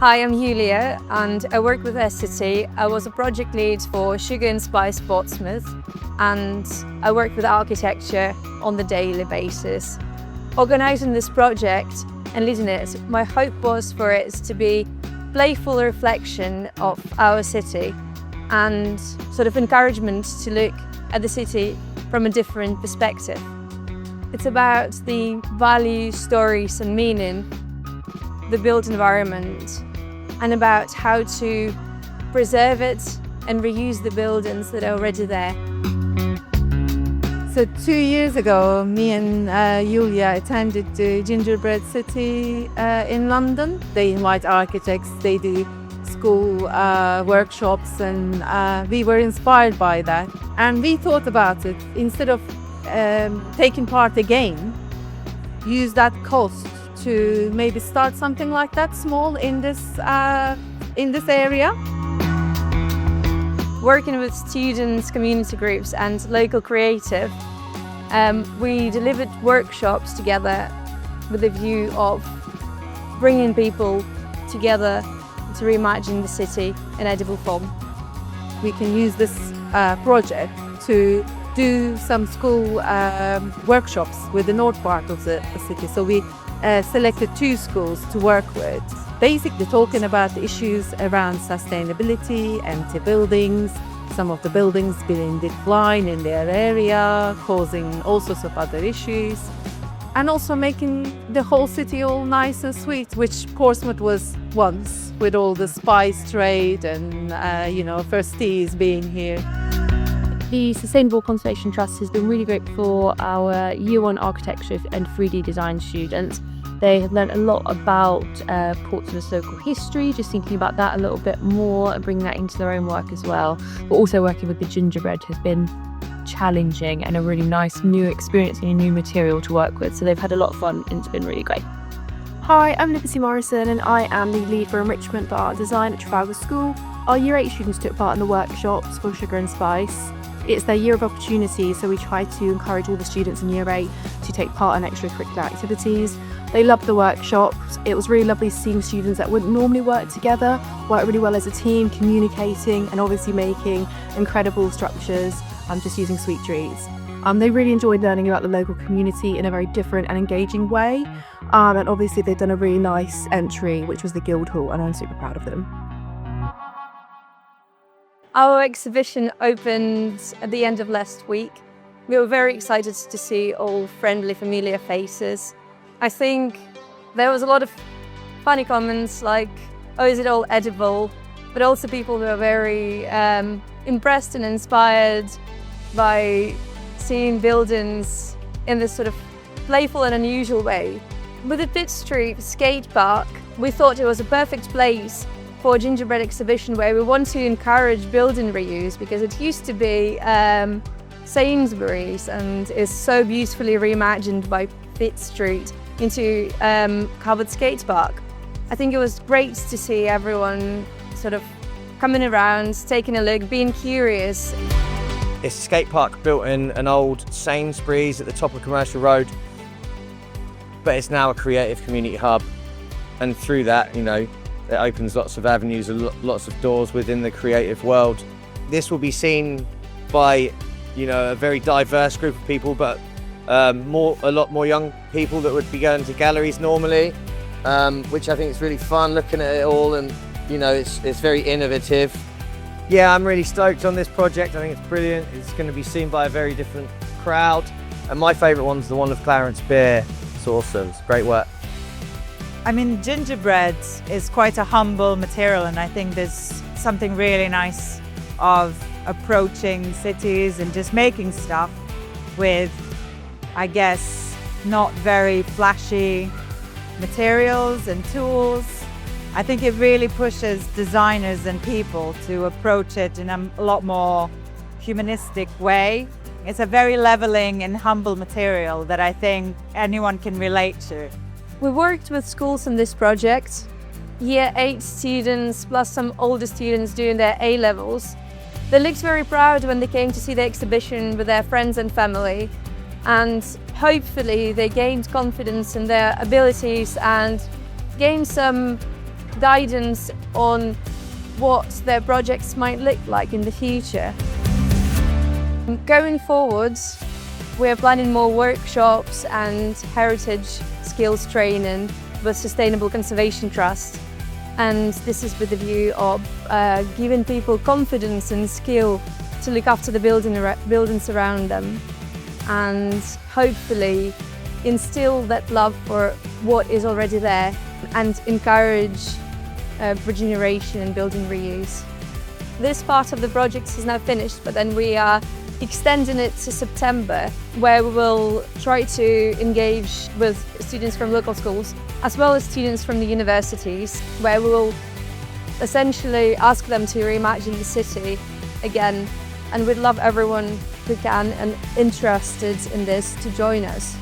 Hi, I'm Julia and I work with City. I was a project lead for Sugar and Spice Portsmouth and I work with architecture on the daily basis. Organising this project and leading it, my hope was for it to be playful reflection of our city and sort of encouragement to look at the city from a different perspective. It's about the values, stories and meaning, the built environment, and about how to preserve it and reuse the buildings that are already there. So 2 years ago, me and Julia attended the Gingerbread City in London. They invite architects, they do school workshops, and we were inspired by that. And we thought about it, instead of taking part again, use that cost to maybe start something like that small in this area. Working with students, community groups and local creative, we delivered workshops together with a view of bringing people together to reimagine the city in edible form. We can use this project to do some school workshops with the north part of the city. So we selected 2 schools to work with, basically talking about issues around sustainability, empty buildings, some of the buildings being in decline in their area, causing all sorts of other issues, and also making the whole city all nice and sweet, which Portsmouth was once, with all the spice trade and first teas being here. The Sustainable Conservation Trust has been really great for our Year 1 architecture and 3D design students. They have learned a lot about Portsmouth's local history, just thinking about that a little bit more and bringing that into their own work as well. But also working with the gingerbread has been challenging and a really nice new experience and a new material to work with. So they've had a lot of fun and it's been really great. Hi, I'm Liberty Morrison and I am the lead for enrichment for art design at Trafalgar School. Our Year 8 students took part in the workshops for Sugar and Spice. It's their year of opportunity, so we try to encourage all the students in Year 8 to take part in extracurricular activities. They loved the workshops. It was really lovely seeing students that wouldn't normally work together, work really well as a team, communicating and obviously making incredible structures, just using sweet treats. They really enjoyed learning about the local community in a very different and engaging way. And obviously they've done a really nice entry, which was the Guildhall, and I'm super proud of them. Our exhibition opened at the end of last week. We were very excited to see all friendly, familiar faces. I think there was a lot of funny comments like, oh, is it all edible? But also people who are very impressed and inspired by seeing buildings in this sort of playful and unusual way. With the Pitt Street skate park, we thought it was a perfect place for a gingerbread exhibition where we want to encourage building reuse, because it used to be Sainsbury's and is so beautifully reimagined by Pitt Street into covered skate park. I think it was great to see everyone sort of coming around, taking a look, being curious. It's a skate park built in an old Sainsbury's at the top of Commercial Road, but it's now a creative community hub, and through that, it opens lots of avenues and lots of doors within the creative world. This will be seen by, a very diverse group of people, but a lot more young people that would be going to galleries normally, which I think is really fun looking at it all, and it's very innovative. Yeah, I'm really stoked on this project. I think it's brilliant. It's going to be seen by a very different crowd, and my favourite one's the one of Clarence Beer. It's awesome. It's great work. I mean, gingerbread is quite a humble material, and I think there's something really nice of approaching cities and just making stuff with, I guess, not very flashy materials and tools. I think it really pushes designers and people to approach it in a lot more humanistic way. It's a very leveling and humble material that I think anyone can relate to. We worked with schools on this project, Year 8 students plus some older students doing their A-levels. They looked very proud when they came to see the exhibition with their friends and family, and hopefully they gained confidence in their abilities and gained some guidance on what their projects might look like in the future. Going forwards, we're planning more workshops and heritage skills training with Sustainable Conservation Trust. And this is with the view of giving people confidence and skill to look after the buildings around them, and hopefully instill that love for what is already there and encourage regeneration and building reuse. This part of the project is now finished, but then we are extending it to September, where we will try to engage with students from local schools as well as students from the universities, where we will essentially ask them to reimagine the city again, and we'd love everyone who can and interested in this to join us.